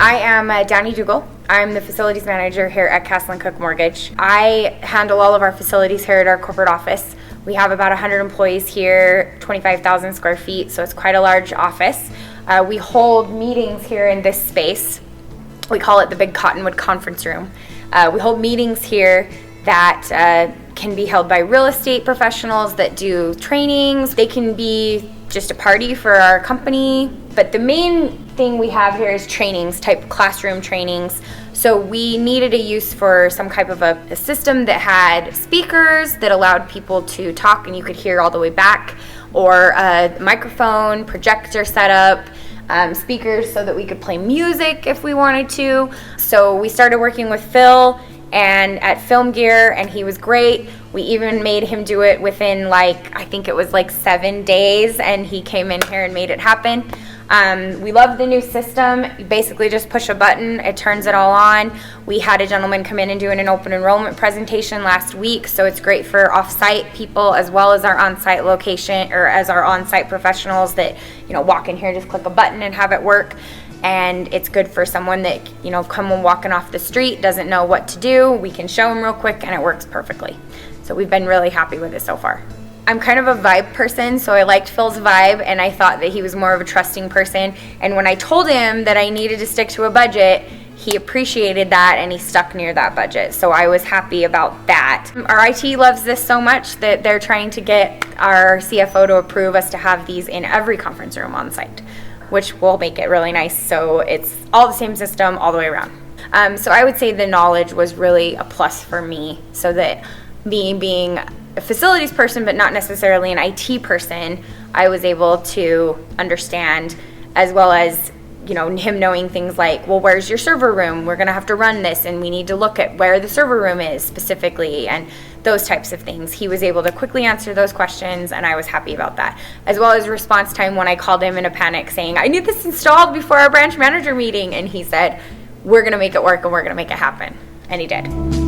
I am Danny Dougal. I'm the facilities manager here at Castle & Cooke Mortgage. I handle all of our facilities here at our corporate office. We have about 100 employees here, 25,000 square feet, so it's quite a large office. We hold meetings here in this space. We call it the Big Cottonwood Conference Room. We hold meetings here that can be held by real estate professionals that do trainings. They can be just a party for our company, but the main thing we have here is trainings, type classroom trainings. So we needed a use for some type of a system that had speakers that allowed people to talk and you could hear all the way back, or a microphone, projector setup, speakers so that we could play music if we wanted to. So we started working with Phil and at Film Gear, and he was great. We even made him do it within I think it was 7 days, and he came in here and made it happen. We love the new system. You basically just push a button, it turns it all on. We had a gentleman come in and do an open enrollment presentation last week, so it's great for off-site people as well as our on-site location, or as our on-site professionals that walk in here, just click a button and have it work. And it's good for someone that come walking off the street, doesn't know what to do. We can show them real quick and it works perfectly. So we've been really happy with it so far. I'm kind of a vibe person, so I liked Phil's vibe, and I thought that he was more of a trusting person. And when I told him that I needed to stick to a budget, he appreciated that and he stuck near that budget. So I was happy about that. Our IT loves this so much that they're trying to get our CFO to approve us to have these in every conference room on site, which will make it really nice. So it's all the same system all the way around. So I would say the knowledge was really a plus for me, so that me being a facilities person but not necessarily an IT person, I was able to understand, as well as him knowing things like, well, where's your server room? We're going to have to run this and we need to look at where the server room is specifically, and those types of things. He was able to quickly answer those questions, and I was happy about that. As well as response time when I called him in a panic saying, I need this installed before our branch manager meeting, and he said, we're going to make it work and we're going to make it happen. And he did.